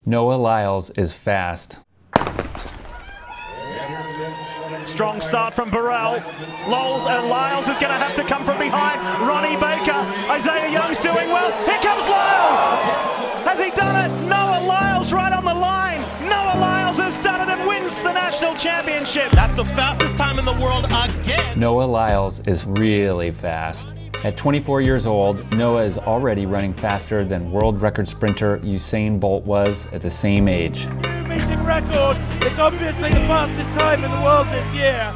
Noah Lyles is fast. Strong start from Burrell. Lyles is going to have to come from behind. Ronnie Baker. Isaiah Young's doing well. Here comes Lyles. Has he done it? Noah Lyles right on the line. Noah Lyles has done it and wins the national championship. That's the fastest time in the world again. Noah Lyles is really fast. At 24 years old, Noah is already running faster than world record sprinter Usain Bolt was at the same age. Meeting record. It's obviously the fastest time in the world this year.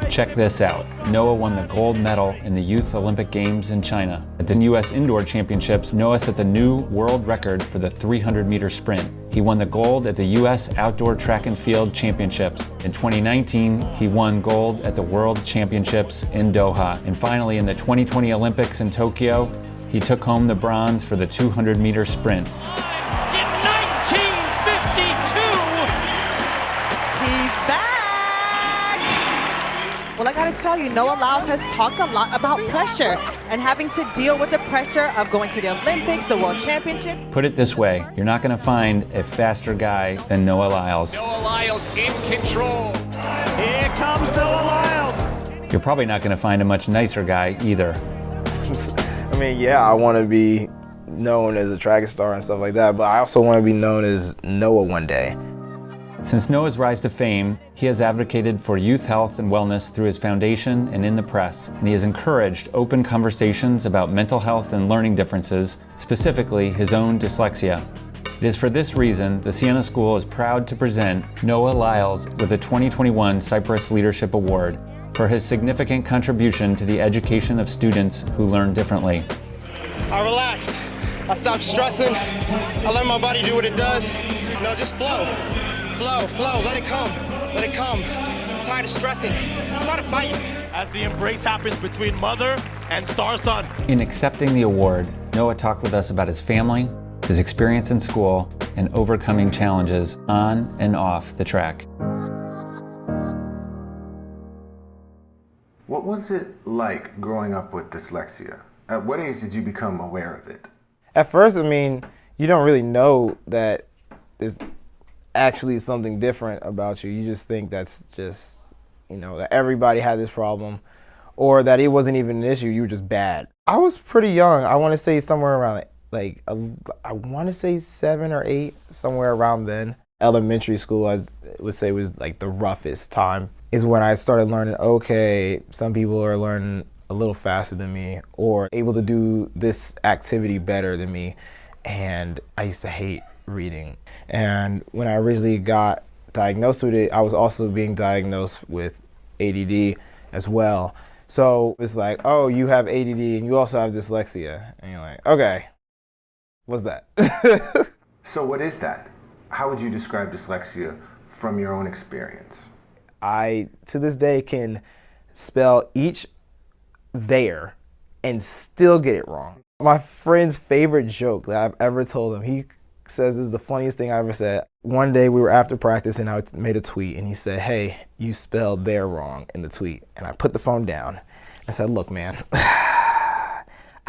Check this out. Noah won the gold medal in the Youth Olympic Games in China. At the U.S. Indoor Championships, Noah set the new world record for the 300-meter sprint. He won the gold at the U.S. Outdoor Track and Field Championships. In 2019, he won gold at the World Championships in Doha. And finally, in the 2020 Olympics in Tokyo, he took home the bronze for the 200-meter sprint. Well, I gotta tell you, Noah Lyles has talked a lot about pressure and having to deal with the pressure of going to the Olympics, the World Championships. Put it this way, you're not gonna find a faster guy than Noah Lyles. Noah Lyles in control. Here comes Noah Lyles. You're probably not gonna find a much nicer guy either. I mean, yeah, I wanna be known as a track star and stuff like that, but I also wanna be known as Noah one day. Since Noah's rise to fame, he has advocated for youth health and wellness through his foundation and in the press, and he has encouraged open conversations about mental health and learning differences, specifically his own dyslexia. It is for this reason the Siena School is proud to present Noah Lyles with the 2021 Cypress Leadership Award for his significant contribution to the education of students who learn differently. I relaxed. I stopped stressing. I let my body do what it does. Just flow. Flow, let it come. I'm tired of stressing, I'm tired of fighting. As the embrace happens between mother and star son. In accepting the award, Noah talked with us about his family, his experience in school, and overcoming challenges on and off the track. What was it like growing up with dyslexia? At what age did you become aware of it? At first, I mean, you don't really know that there's actually something different about you. You just think that's just, that everybody had this problem, or that it wasn't even an issue, you were just bad. I was pretty young. I want to say somewhere around I want to say 7 or 8, somewhere around then. Elementary school, I would say, was like the roughest time, is when I started learning, okay, some people are learning a little faster than me, or able to do this activity better than me. And I used to hate reading. And when I originally got diagnosed with it, I was also being diagnosed with ADD as well. So it's like, oh, you have ADD and you also have dyslexia. And you're like, okay, what's that? So what is that? How would you describe dyslexia from your own experience? I, to this day, can spell each there and still get it wrong. My friend's favorite joke that I've ever told him, he says this is the funniest thing I ever said. One day we were after practice and I made a tweet and he said, hey, you spelled there wrong in the tweet. And I put the phone down. I said, look, man, I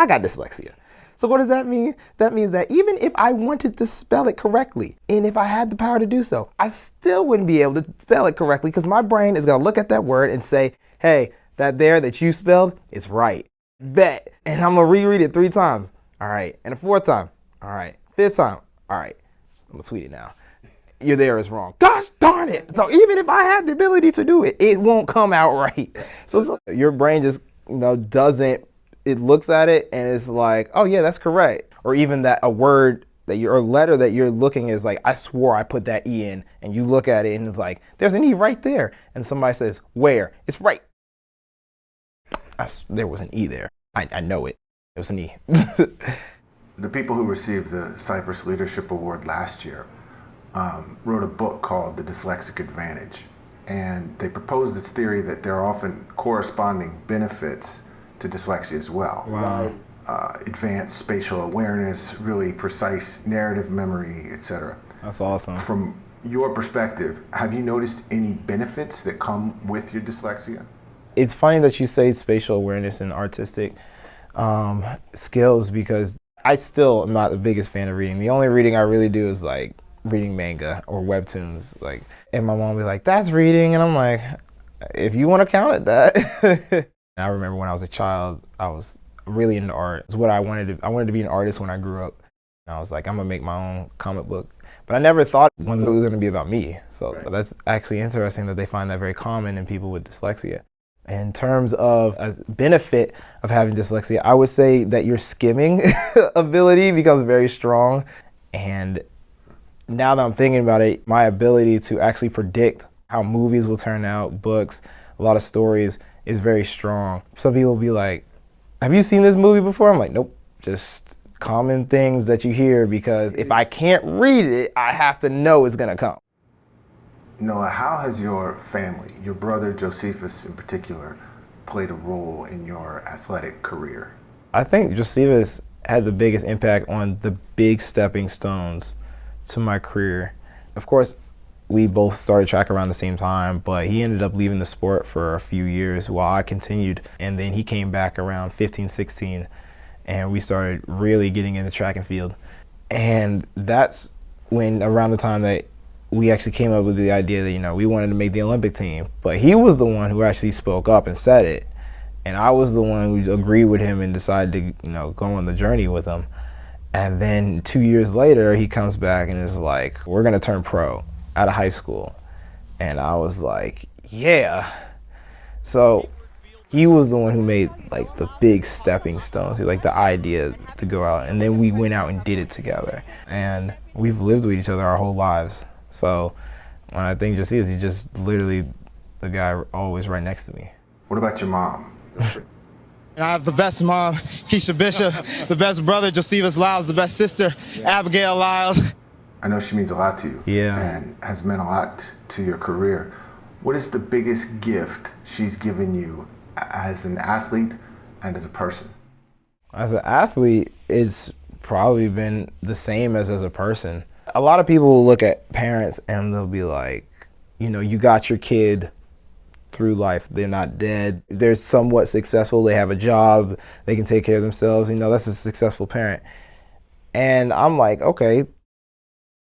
got dyslexia. So what does that mean? That means that even if I wanted to spell it correctly, and if I had the power to do so, I still wouldn't be able to spell it correctly because my brain is gonna look at that word and say, hey, that there that you spelled, it's right. Bet. And I'm gonna reread it 3 times. All right. And a 4th time. All right. 5th time. All right, I'm gonna tweet it now. Your there is wrong. Gosh darn it. So even if I had the ability to do it, it won't come out right. So your brain just, doesn't, it looks at it and it's like, oh yeah, that's correct. Or even that a word that or letter that you're looking is like, I swore I put that E in, and you look at it and it's like, there's an E right there. And somebody says, where? It's right. There was an E there. I know it. It was an E. The people who received the Cypress Leadership Award last year wrote a book called The Dyslexic Advantage. And they proposed this theory that there are often corresponding benefits to dyslexia as well. Wow. Advanced spatial awareness, really precise narrative memory, etc. That's awesome. From your perspective, have you noticed any benefits that come with your dyslexia? It's funny that you say spatial awareness and artistic skills, because I still am not the biggest fan of reading. The only reading I really do is like reading manga or webtoons, like, and my mom would be like, "That's reading," and I'm like, "If you want to count it, that." I remember when I was a child, I was really into art. It's what I wanted to be an artist when I grew up. And I was like, I'm gonna make my own comic book. But I never thought one was gonna be about me. So that's actually interesting that they find that very common in people with dyslexia. In terms of a benefit of having dyslexia, I would say that your skimming ability becomes very strong. And now that I'm thinking about it, my ability to actually predict how movies will turn out, books, a lot of stories, is very strong. Some people will be like, have you seen this movie before? I'm like, nope, just common things that you hear, because if I can't read it, I have to know it's gonna come. Noah, how has your family, your brother Josephus in particular, played a role in your athletic career? I think Josephus had the biggest impact on the big stepping stones to my career. Of course, we both started track around the same time, but he ended up leaving the sport for a few years while I continued. And then he came back around 15, 16, and we started really getting into track and field. And that's when, around the time that we actually came up with the idea that, you know, we wanted to make the Olympic team. But he was the one who actually spoke up and said it. And I was the one who agreed with him and decided to, you know, go on the journey with him. And then 2 years later, he comes back and is like, we're gonna turn pro out of high school. And I was like, yeah. So he was the one who made like the big stepping stones, like the idea to go out. And then we went out and did it together. And we've lived with each other our whole lives. So when I think Josephus, he's just literally the guy always right next to me. What about your mom? I have the best mom, Keisha Bishop, the best brother, Josephus Lyles, the best sister, Abigail Lyles. I know she means a lot to you, and has meant a lot to your career. What is the biggest gift she's given you as an athlete and as a person? As an athlete, it's probably been the same as a person. A lot of people will look at parents and they'll be like, you know, you got your kid through life. They're not dead. They're somewhat successful. They have a job. They can take care of themselves. You know, that's a successful parent. And I'm like, okay,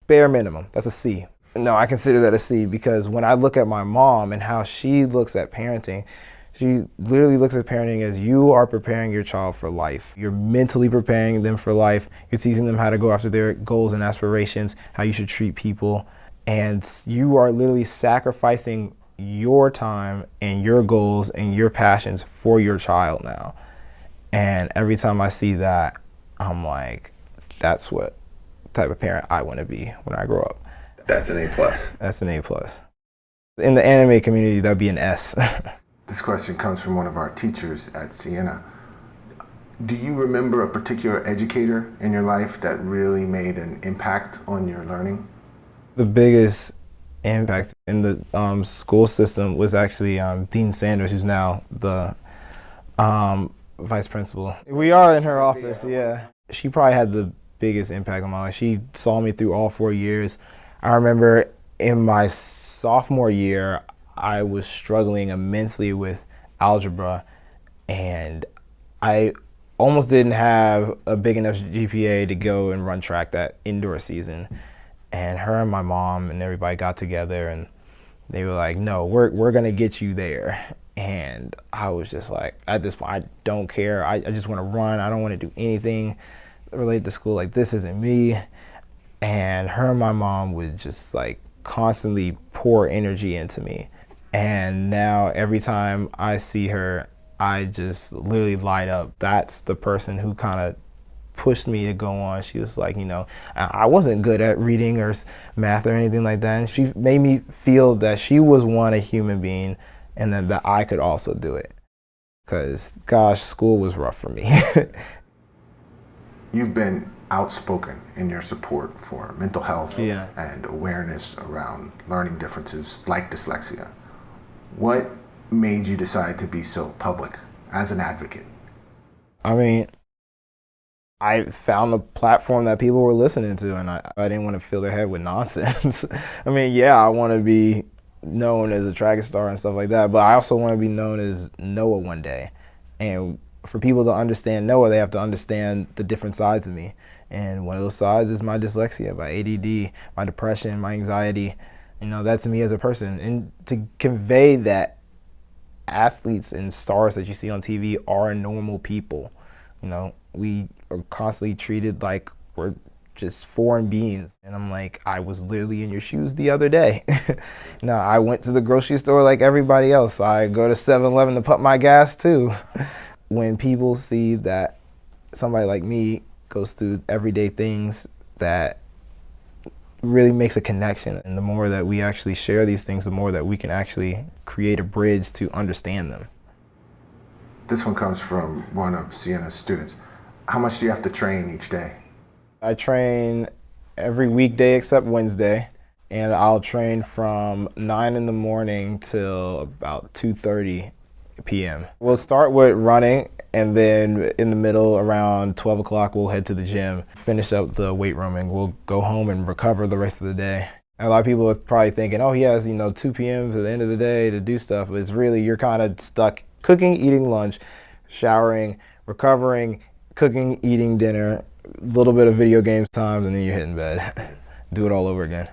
bare minimum. That's a C. No, I consider that a C, because when I look at my mom and how she looks at parenting, she literally looks at parenting as you are preparing your child for life. You're mentally preparing them for life. You're teaching them how to go after their goals and aspirations, how you should treat people. And you are literally sacrificing your time and your goals and your passions for your child now. And every time I see that, I'm like, that's what type of parent I want to be when I grow up. That's an A+. That's an A+. In the anime community, that'd be an S. This question comes from one of our teachers at Siena. Do you remember a particular educator in your life that really made an impact on your learning? The biggest impact in the school system was actually Dean Sanders, who's now the vice principal. We are in her office, yeah. She probably had the biggest impact on my life. She saw me through all 4 years. I remember in my sophomore year, I was struggling immensely with algebra, and I almost didn't have a big enough GPA to go and run track that indoor season. And her and my mom and everybody got together and they were like, no, we're gonna get you there. And I was just like, at this point, I don't care. I just wanna run. I don't wanna do anything related to school. Like, this isn't me. And her and my mom would just like constantly pour energy into me. And now every time I see her, I just literally light up. That's the person who kind of pushed me to go on. She was like, you know, I wasn't good at reading or math or anything like that. And she made me feel that she was a human being, and then that I could also do it. Because, gosh, school was rough for me. You've been outspoken in your support for mental health and awareness around learning differences like dyslexia. What made you decide to be so public as an advocate? I mean, I found a platform that people were listening to, and I didn't want to fill their head with nonsense. I mean, yeah, I want to be known as a track star and stuff like that, but I also want to be known as Noah one day. And for people to understand Noah, they have to understand the different sides of me. And one of those sides is my dyslexia, my ADD, my depression, my anxiety. You know, that's me as a person. And to convey that athletes and stars that you see on TV are normal people. You know, we are constantly treated like we're just foreign beings. And I'm like, I was literally in your shoes the other day. Now, I went to the grocery store like everybody else. I go to 7-Eleven to pump my gas too. When people see that somebody like me goes through everyday things, that really makes a connection. And the more that we actually share these things, the more that we can actually create a bridge to understand them. This one comes from one of Siena's students. How much do you have to train each day? I train every weekday except Wednesday, and I'll train from 9 in the morning till about 2:30 p.m. We'll start with running, and then in the middle around 12 o'clock we'll head to the gym, finish up the weight room, and we'll go home and recover the rest of the day. And a lot of people are probably thinking, oh, he has 2 p.m. to the end of the day to do stuff, but it's really, you're kind of stuck cooking, eating lunch, showering, recovering, cooking, eating dinner, a little bit of video games time, and then you're hitting bed. Do it all over again.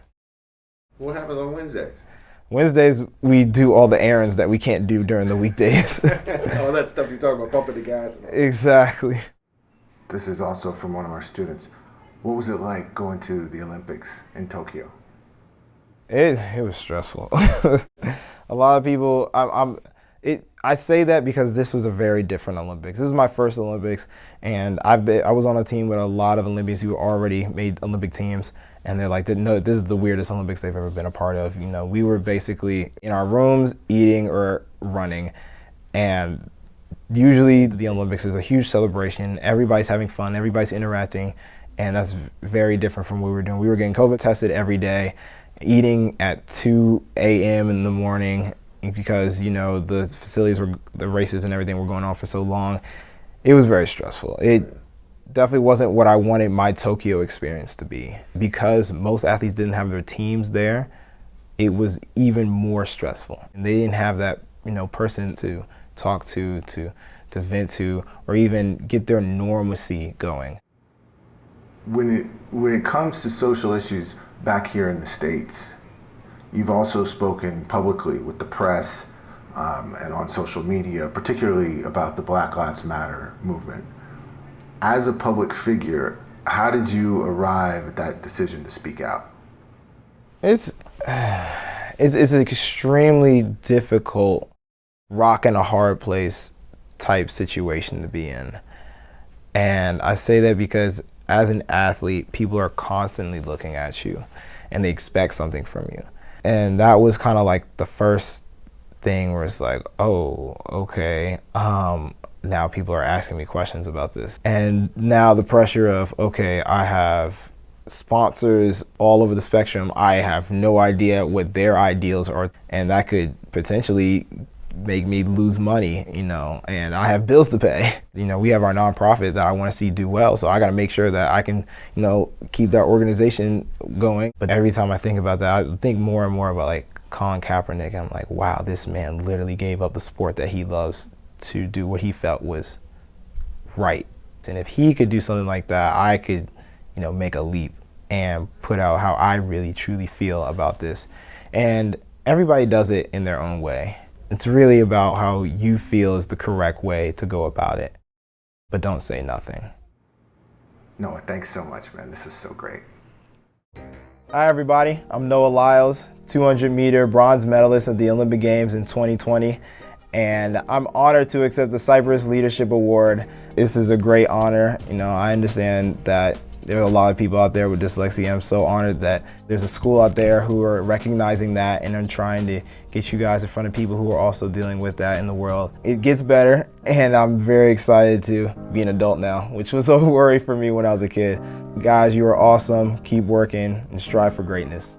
What happens on Wednesdays? Wednesdays, we do all the errands that we can't do during the weekdays. All that stuff you talk about, pumping the gas. Exactly. This is also from one of our students. What was it like going to the Olympics in Tokyo? It was stressful. A lot of people, I say that because this was a very different Olympics. This is my first Olympics, and I was on a team with a lot of Olympians who already made Olympic teams, and they're like, no, this is the weirdest Olympics they've ever been a part of. We were basically in our rooms eating or running, and usually the Olympics is a huge celebration. Everybody's having fun, everybody's interacting, and that's very different from what we were doing. We were getting COVID tested every day, eating at 2 a.m. in the morning, because the facilities the races and everything were going on for so long. It was very stressful. It definitely wasn't what I wanted my Tokyo experience to be. Because most athletes didn't have their teams there, it was even more stressful. And they didn't have that person to talk to vent to, or even get their normalcy going. When it comes to social issues back here in the States, you've also spoken publicly with the press and on social media, particularly about the Black Lives Matter movement. As a public figure, how did you arrive at that decision to speak out? It's an extremely difficult rock and a hard place type situation to be in. And I say that because as an athlete, people are constantly looking at you and they expect something from you. And that was kind of like the first thing where it's like, oh, okay, now people are asking me questions about this. And now the pressure of, okay, I have sponsors all over the spectrum. I have no idea what their ideals are, and that could potentially make me lose money, and I have bills to pay. We have our nonprofit that I want to see do well, so I got to make sure that I can, keep that organization going. But every time I think about that, I think more and more about like Colin Kaepernick. I'm like, wow, this man literally gave up the sport that he loves to do what he felt was right. And if he could do something like that, I could, make a leap and put out how I really truly feel about this. And everybody does it in their own way. It's really about how you feel is the correct way to go about it. But don't say nothing. Noah, thanks so much, man. This was so great. Hi, everybody. I'm Noah Lyles, 200-meter bronze medalist at the Olympic Games in 2020. And I'm honored to accept the Cypress Leadership Award. This is a great honor. I understand that there are a lot of people out there with dyslexia. I'm so honored that there's a school out there who are recognizing that and are trying to get you guys in front of people who are also dealing with that in the world. It gets better, and I'm very excited to be an adult now, which was a worry for me when I was a kid. Guys, you are awesome. Keep working and strive for greatness.